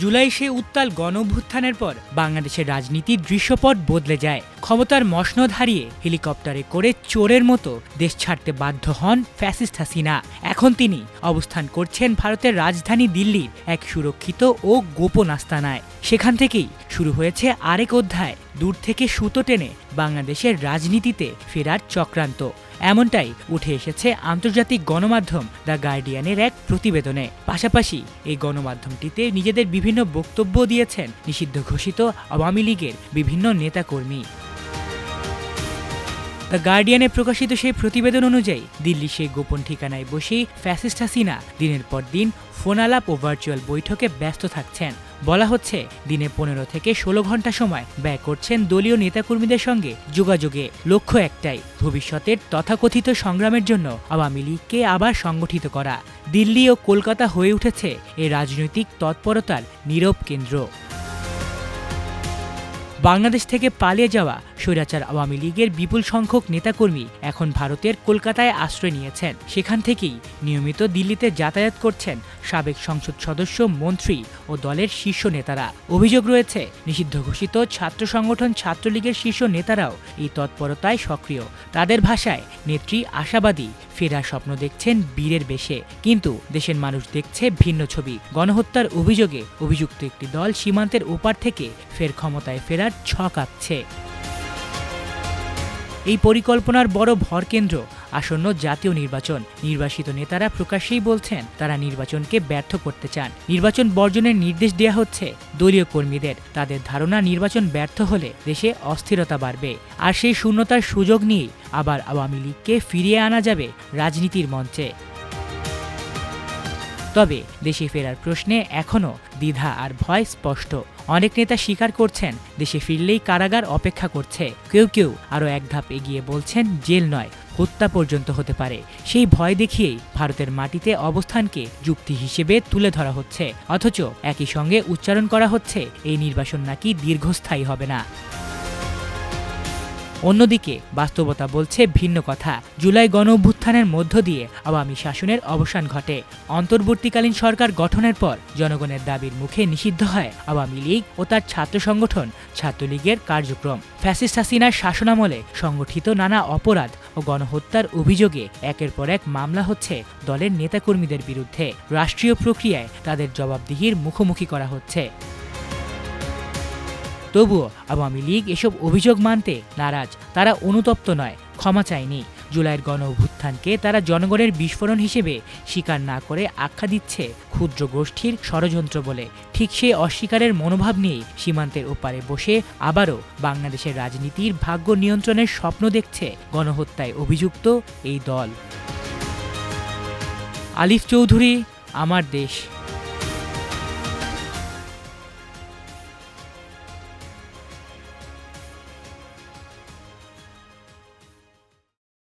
জুলাই সে উত্তাল গণঅভ্যুত্থানের পর বাংলাদেশের রাজনীতির দৃশ্যপট বদলে যায়। ক্ষমতার মসনদ হারিয়ে হেলিকপ্টারে করে চোরের মতো দেশ ছাড়তে বাধ্য হন ফ্যাসিস্ট হাসিনা। এখন তিনি অবস্থান করছেন ভারতের রাজধানী দিল্লির এক সুরক্ষিত ও গোপন আস্তানায়। সেখান থেকেই শুরু হয়েছে আরেক অধ্যায়, দূর থেকে সুতো টেনে বাংলাদেশের রাজনীতিতে ফেরার চক্রান্ত। এমনটাই উঠে এসেছে আন্তর্জাতিক গণমাধ্যম দ্য গার্ডিয়ানের এক প্রতিবেদনে। পাশাপাশি এই গণমাধ্যমটিতে নিজেদের বিভিন্ন বক্তব্য দিয়েছেন নিষিদ্ধ ঘোষিত আওয়ামী লীগের বিভিন্ন নেতাকর্মী। দ্য গার্ডিয়ানে প্রকাশিত সেই প্রতিবেদন অনুযায়ী দিল্লি সেই গোপন ঠিকানায় বসেই ফ্যাসিস্ট হাসিনা দিনের পর দিন ফোন আলাপ ও ভার্চুয়াল বৈঠকে ব্যস্ত থাকছেন। বলা হচ্ছে দিনে 15 থেকে 16 ঘন্টা সময় ব্যয় করছেন দলীয় নেতাকর্মীদের সঙ্গে যোগাযোগে। লক্ষ্য একটাই, ভবিষ্যতের তথাকথিত সংগ্রামের জন্য আওয়ামী লীগকে আবার সংগঠিত করা। দিল্লি ও কলকাতা হয়ে উঠেছে এই রাজনৈতিক তৎপরতার নীরব কেন্দ্র। বাংলাদেশ থেকে পালিয়ে যাওয়া স্বৈরাচার আওয়ামী লীগের বিপুল সংখ্যক নেতাকর্মী এখন ভারতের কলকাতায় আশ্রয় নিয়েছেন। সেখান থেকেই নিয়মিত দিল্লিতে যাতায়াত করছেন সাবেক সংসদ সদস্য, মন্ত্রী ও দলের শীর্ষ নেতারা। অভিযোগ রয়েছে নিষিদ্ধ ঘোষিত ছাত্র সংগঠন ছাত্রলীগের শীর্ষ নেতারাও এই তৎপরতায় সক্রিয়। তাদের ভাষায় নেত্রী আশাবাদী, ফেরার স্বপ্ন দেখছেন বীরের বেশে। কিন্তু দেশের মানুষ দেখছে ভিন্ন ছবি। গণহত্যার অভিযোগে অভিযুক্ত একটি দল সীমান্তের ওপার থেকে ফের ক্ষমতায় ফেরার ছক আঁকছে। এই পরিকল্পনার বড় ভরকেন্দ্র আসন্ন জাতীয় নির্বাচন। নির্বাসিত নেতারা প্রকাশ্যেই বলছেন তারা নির্বাচনকে ব্যর্থ করতে চান। নির্বাচন বর্জনের নির্দেশ দেওয়া হচ্ছে দলীয় কর্মীদের। তাদের ধারণা নির্বাচন ব্যর্থ হলে দেশে অস্থিরতা বাড়বে, আর সেই শূন্যতার সুযোগ নিয়ে আবার আওয়ামী লীগকে ফিরিয়ে আনা যাবে রাজনীতির মঞ্চে। তবে দেশে ফেরার প্রশ্নে এখনও দ্বিধা আর ভয় স্পষ্ট। অনেক নেতা স্বীকার করছেন দেশে ফিরলেই কারাগার অপেক্ষা করছে। কেউ কেউ আরও এক ধাপ এগিয়ে বলছেন জেল নয়, হত্যা পর্যন্ত হতে পারে। সেই ভয় দেখিয়েই ভারতের মাটিতে অবস্থানকে যুক্তি হিসেবে তুলে ধরা হচ্ছে। অথচ একই সঙ্গে উচ্চারণ করা হচ্ছে এই নির্বাসন নাকি দীর্ঘস্থায়ী হবে না। অন্যদিকে বাস্তবতা বলছে ভিন্ন কথা। জুলাই গণঅভ্যুত্থানের মধ্য দিয়ে আওয়ামী শাসনের অবসান ঘটে। অন্তর্বর্তীকালীন সরকার গঠনের পর জনগণের দাবির মুখে নিষিদ্ধ হয় আওয়ামী লীগ ও তার ছাত্র সংগঠন ছাত্রলীগের কার্যক্রম। ফ্যাসিস্ট হাসিনার শাসনামলে সংগঠিত নানা অপরাধ ও গণহত্যার অভিযোগে একের পর এক মামলা হচ্ছে দলের নেতাকর্মীদের বিরুদ্ধে। রাষ্ট্রীয় প্রক্রিয়ায় তাদের জবাবদিহির মুখোমুখি করা হচ্ছে। তবুও আওয়ামী লীগ এসব অভিযোগ মানতে নারাজ। তারা অনুতপ্ত নয়, ক্ষমা চায়নি। জুলাইয়ের গণঅভ্যুত্থানকে তারা জনগণের বিস্ফোরণ হিসেবে স্বীকার না করে আখ্যা দিচ্ছে ক্ষুদ্র গোষ্ঠীর ষড়যন্ত্র বলে। ঠিক সেই অস্বীকারের মনোভাব নিয়েই সীমান্তের ওপারে বসে আবারও বাংলাদেশের রাজনীতির ভাগ্য নিয়ন্ত্রণের স্বপ্ন দেখছে গণহত্যায় অভিযুক্ত এই দল। আলিফ চৌধুরী, আমার দেশ।